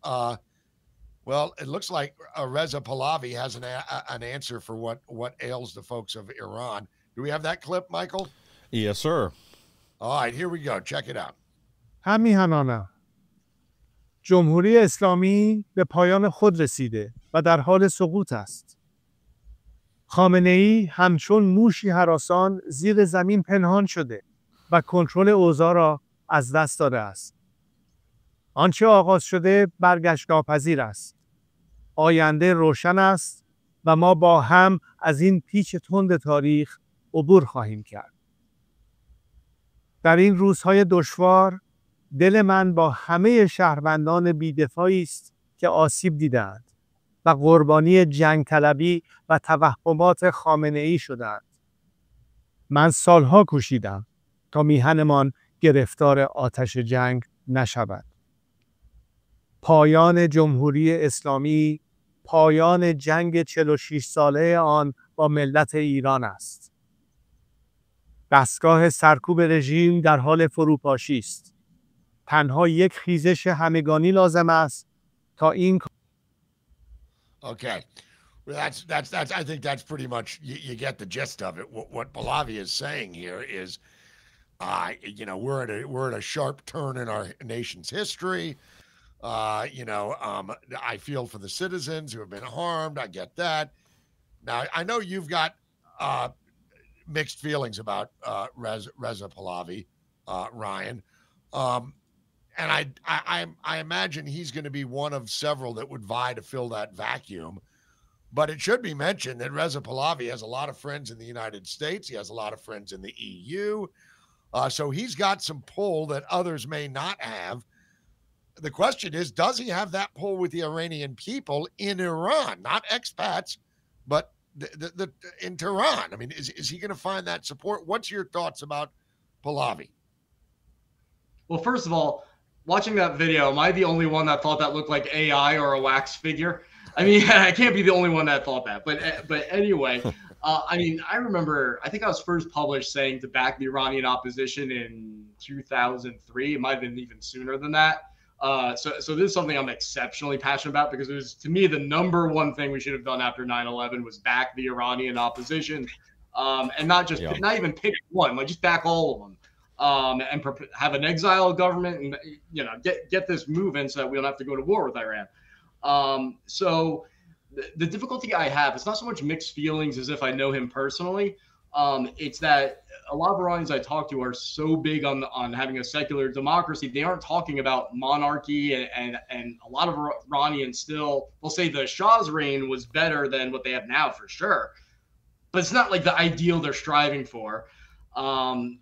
well, it looks like Reza Pahlavi has an answer for what ails the folks of Iran. Do we have that clip, Michael? Yes, sir. All right, here we go. Check it out. همیهنانم جمهوری اسلامی به پایان خود رسیده و در حال سقوط است. خامنه‌ای همچون موشی هراسان زیر زمین پنهان شده و کنترل اوضاع را از دست داده است. آنچه آغاز شده برگشت ناپذیر است. آینده روشن است و ما با هم از این پیچ تند تاریخ عبور خواهیم کرد. در این روزهای دشوار دل من با همه شهروندان بی‌دفاعی است که آسیب دیدند و قربانی جنگ طلبی و توهمات خامنه‌ای شدند. من سالها کوشیدم تا میهنمان گرفتار آتش جنگ نشود. پایان جمهوری اسلامی، پایان جنگ 46 ساله آن با ملت ایران است. دستگاه سرکوب رژیم در حال فروپاشی است. تنها یک خیزش همگانی لازم است تا این. Okay, that's I think that's pretty much you get the gist of it. What Pahlavi is saying here is, we're at a sharp turn in our nation's history. I feel for the citizens who have been harmed. I get that. Now I know you've got mixed feelings about Reza Pahlavi, Ryan. And I imagine he's going to be one of several that would vie to fill that vacuum. But it should be mentioned that Reza Pahlavi has a lot of friends in the United States. He has a lot of friends in the EU. So he's got some pull that others may not have. the question is, does he have that pull with the Iranian people in Iran, not expats, but in Tehran? I mean, is he going to find that support? What's your thoughts about Pahlavi? Well, first of all, watching that video, am I the only one that thought that looked like AI or a wax figure? I mean, I can't be the only one that thought that. But anyway, I mean, I remember, I think I was first published saying to back the Iranian opposition in 2003. It might have been even sooner than that. So this is something I'm exceptionally passionate about, because it was, to me, the number one thing we should have done after 9/11 was back the Iranian opposition, and not even pick one, like just back all of them. And have an exile government, and get this moving so that we don't have to go to war with Iran. So the difficulty I have, it's not so much mixed feelings as if I know him personally. It's that a lot of Iranians I talk to are so big on having a secular democracy. They aren't talking about monarchy, and a lot of Iranians still will say the Shah's reign was better than what they have now, for sure. But it's not like the ideal they're striving for.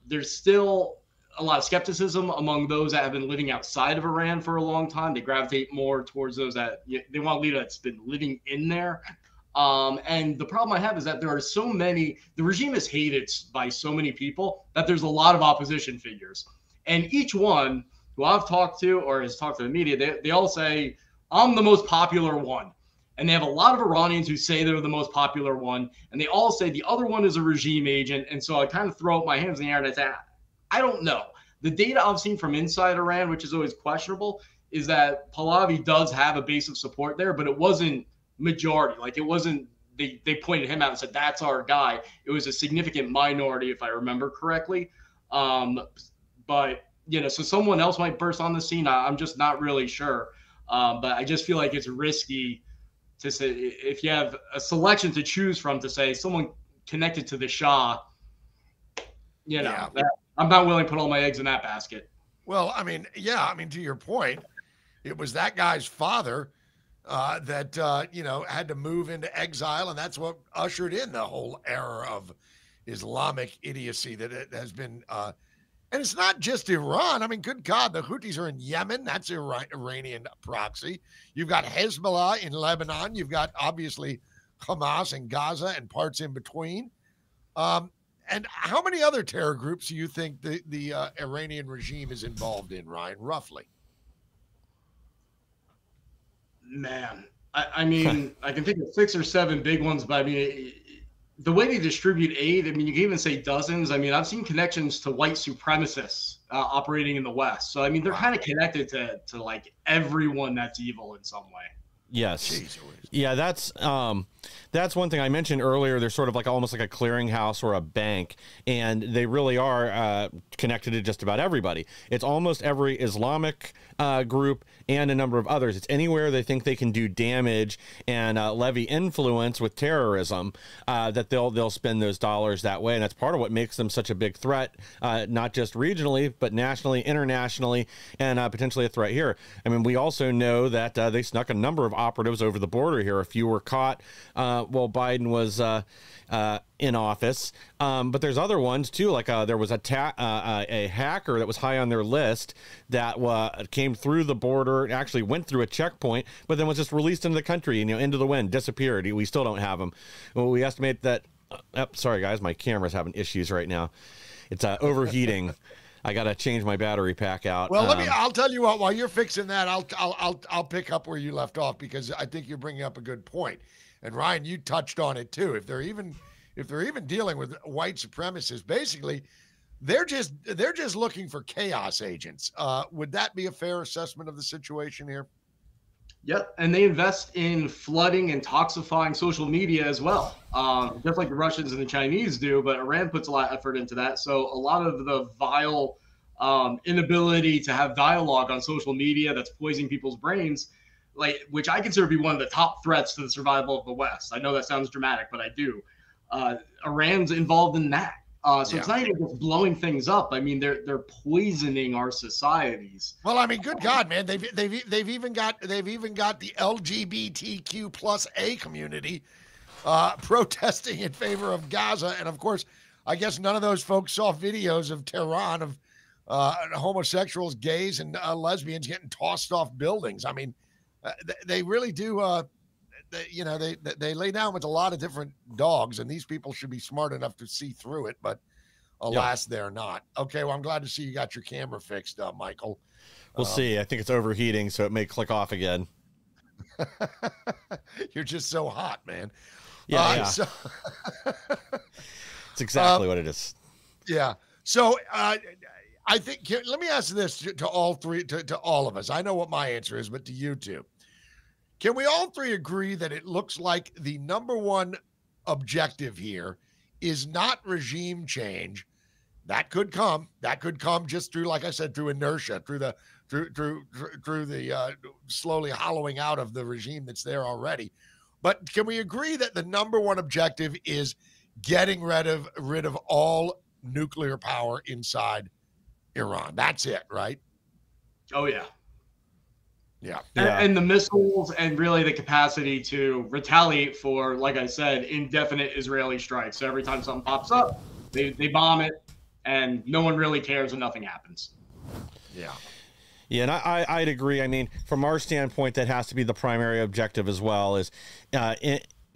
There's still a lot of skepticism among those that have been living outside of Iran for a long time. They gravitate more towards those that they want a leader that's been living in there. And the problem I have is that there are so many, the regime is hated by so many people that there's a lot of opposition figures. And each one who I've talked to or has talked to the media, they all say, I'm the most popular one. And they have a lot of Iranians who say they're the most popular one. And they all say the other one is a regime agent. And so I kind of throw up my hands in the air and I say, I don't know. The data I've seen from inside Iran, which is always questionable, is that Pahlavi does have a base of support there, but it wasn't majority. Like, it wasn't, they pointed him out and said, that's our guy. It was a significant minority, if I remember correctly. But, so someone else might burst on the scene. I'm just not really sure. But I just feel like it's risky to say, if you have a selection to choose from, to say someone connected to the Shah, I'm not willing to put all my eggs in that basket. Well, I mean, to your point, it was that guy's father that had to move into exile, and that's what ushered in the whole era of Islamic idiocy that it has been. And it's not just Iran. I mean, good God, the Houthis are in Yemen. That's Iranian proxy. You've got Hezbollah in Lebanon. You've got, obviously, Hamas in Gaza and parts in between. And how many other terror groups do you think the Iranian regime is involved in, Ryan, roughly? Man, I mean, I can think of 6 or 7 big ones, but I mean, the way they distribute aid, I mean, you can even say dozens. I mean, I've seen connections to white supremacists operating in the West. So, I mean, they're kind of connected to like everyone that's evil in some way. Yes. Jeez. Yeah, that's one thing I mentioned earlier. They're sort of like almost like a clearinghouse or a bank, and they really are connected to just about everybody. It's almost every Islamic group and a number of others. It's anywhere they think they can do damage and levy influence with terrorism, that they'll spend those dollars that way, and that's part of what makes them such a big threat, not just regionally, but nationally, internationally, and potentially a threat here. I mean, we also know that they snuck a number of operatives over the border here. A few were caught while Biden was in office, but there's other ones too. Like there was a hacker that was high on their list that came through the border, actually went through a checkpoint, but then was just released into the country, into the wind, disappeared. We still don't have him. Well, we estimate that. Sorry guys, my camera's having issues right now. It's overheating. I got to change my battery pack out. Well, I'll tell you what, while you're fixing that, I'll pick up where you left off, because I think you're bringing up a good point. And Ryan, you touched on it too. If they're even dealing with white supremacists, basically they're just looking for chaos agents. Would that be a fair assessment of the situation here? Yep, and they invest in flooding and toxifying social media as well, just like the Russians and the Chinese do, but Iran puts a lot of effort into that. So a lot of the vile inability to have dialogue on social media that's poisoning people's brains, which I consider to be one of the top threats to the survival of the West. I know that sounds dramatic, but I do. Iran's involved in that. It's not even just blowing things up. I mean, they're poisoning our societies. Well, I mean, good God, man, they've even got the LGBTQ plus A community protesting in favor of Gaza, and of course, I guess none of those folks saw videos of Tehran homosexuals, gays, and lesbians getting tossed off buildings. I mean, they really do. They lay down with a lot of different dogs, and these people should be smart enough to see through it. But alas, they're not. Okay, well, I'm glad to see you got your camera fixed up, Michael. We'll see. I think it's overheating, so it may click off again. You're just so hot, man. Yeah. So it's exactly what it is. Yeah. So I think, let me ask this to all three, to all of us. I know what my answer is, but to you two. Can we all three agree that it looks like the number one objective here is not regime change? That could come. That could come just through, like I said, through inertia, through the slowly hollowing out of the regime that's there already. But can we agree that the number one objective is getting rid of all nuclear power inside Iran? That's it, right? Oh, yeah. Yeah. And the missiles and really the capacity to retaliate for, like I said, indefinite Israeli strikes. So every time something pops up, they bomb it, and no one really cares and nothing happens. Yeah. Yeah, and I'd agree. I mean, from our standpoint, that has to be the primary objective as well, is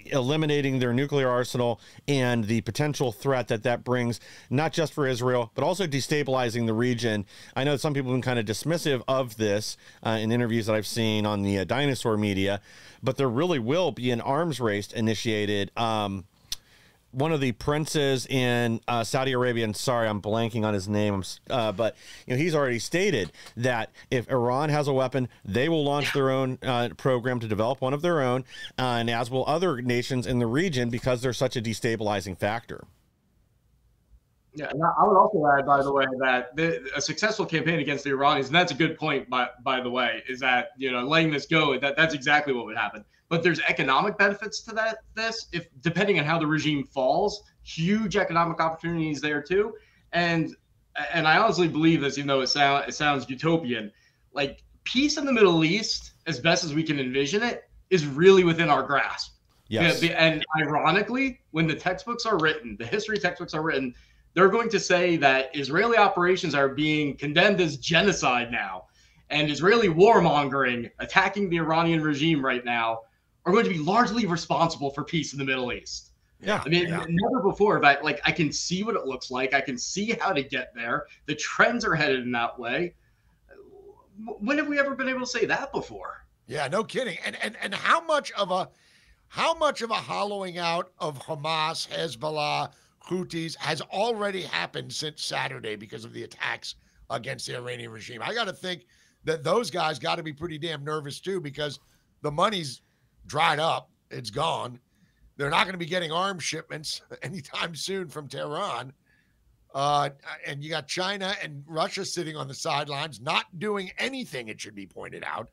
eliminating their nuclear arsenal and the potential threat that brings, not just for Israel, but also destabilizing the region. I know some people have been kind of dismissive of this in interviews that I've seen on the dinosaur media, but there really will be an arms race initiated. One of the princes in Saudi Arabia, and sorry, I'm blanking on his name, but he's already stated that if Iran has a weapon, they will launch their own program to develop one of their own, and as will other nations in the region, because they're such a destabilizing factor. Yeah, and I would also add, by the way, that a successful campaign against the Iranians, and that's a good point, by the way, is that, letting this go, that's exactly what would happen. But there's economic benefits to this, if depending on how the regime falls, huge economic opportunities there too. And I honestly believe this, even though it sounds utopian, like peace in the Middle East, as best as we can envision it, is really within our grasp. Yes. And ironically, when the textbooks are written, the history textbooks are written, they're going to say that Israeli operations are being condemned as genocide now, and Israeli warmongering, attacking the Iranian regime right now, are going to be largely responsible for peace in the Middle East. Yeah. I mean, never before, but like I can see what it looks like. I can see how to get there. The trends are headed in that way. When have we ever been able to say that before? Yeah, no kidding. And how much of a hollowing out of Hamas, Hezbollah, Houthis has already happened since Saturday because of the attacks against the Iranian regime? I got to think that those guys got to be pretty damn nervous too, because the money's dried up. It's gone. They're not going to be getting arms shipments anytime soon from Tehran. And you got China and Russia sitting on the sidelines, not doing anything, it should be pointed out.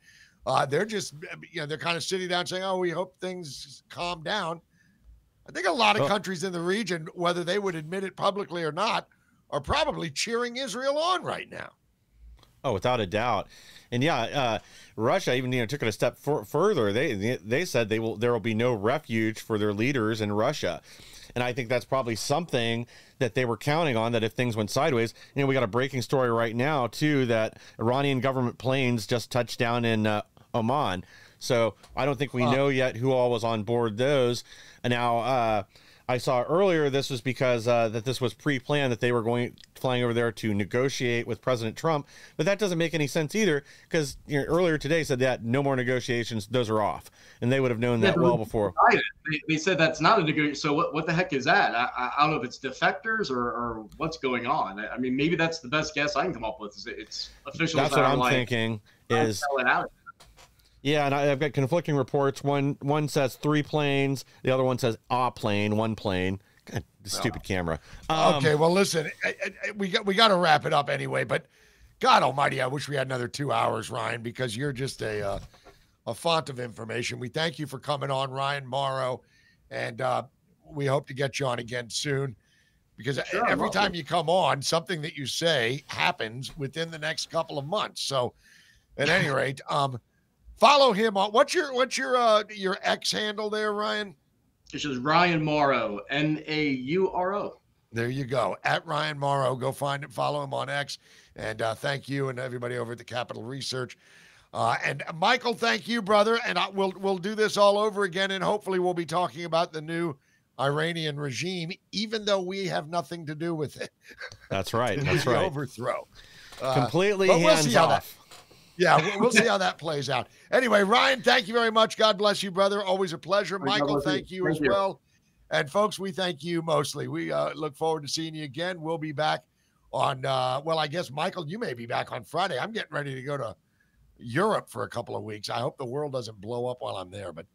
They're just, they're kind of sitting down saying, oh, we hope things calm down. I think a lot of countries in the region, whether they would admit it publicly or not, are probably cheering Israel on right now. Oh, without a doubt. And Russia even took it a step further. They said there will be no refuge for their leaders in Russia. And I think that's probably something that they were counting on, that if things went sideways. We got a breaking story right now too, that Iranian government planes just touched down in Oman. So I don't think we know yet who all was on board those. And now I saw earlier this was because that this was pre-planned, that they were flying over there to negotiate with President Trump. But that doesn't make any sense either, because earlier today said that no more negotiations, those are off. And they would have known that well before. They said that's not a negotiation. So what the heck is that? I don't know if it's defectors or what's going on. I mean, maybe that's the best guess I can come up with. It's officials. That's what I'm thinking is. Yeah, and I've got conflicting reports. One says 3 planes, the other one says a plane, 1 plane. God, stupid camera. Okay, well, listen, we got to wrap it up anyway. But God Almighty, I wish we had another 2 hours, Ryan, because you're just a font of information. We thank you for coming on, Ryan Morrow, and we hope to get you on again soon. Because every time you come on, something that you say happens within the next couple of months. So, at any rate, follow him on what's your X handle there, Ryan? It's just Ryan Morrow, Mauro. There you go, at Ryan Morrow. Go find it, follow him on X, And thank you and everybody over at the Capital Research. And Michael, thank you, brother. And we'll do this all over again, and hopefully we'll be talking about the new Iranian regime, even though we have nothing to do with it. That's right. That's right. Overthrow. Completely hands off. We'll see how that plays out. Anyway, Ryan, thank you very much. God bless you, brother. Always a pleasure. Michael, thank you as well. And folks, we thank you mostly. We look forward to seeing you again. We'll be back on, I guess, Michael, you may be back on Friday. I'm getting ready to go to Europe for a couple of weeks. I hope the world doesn't blow up while I'm there, but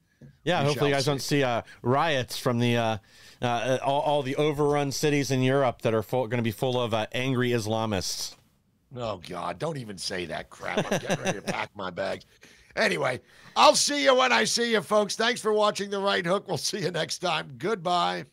yeah, hopefully you guys don't see riots from the all the overrun cities in Europe that are going to be full of angry Islamists. Oh, God, don't even say that crap. I'm getting ready to pack my bags. Anyway, I'll see you when I see you, folks. Thanks for watching The Right Hook. We'll see you next time. Goodbye.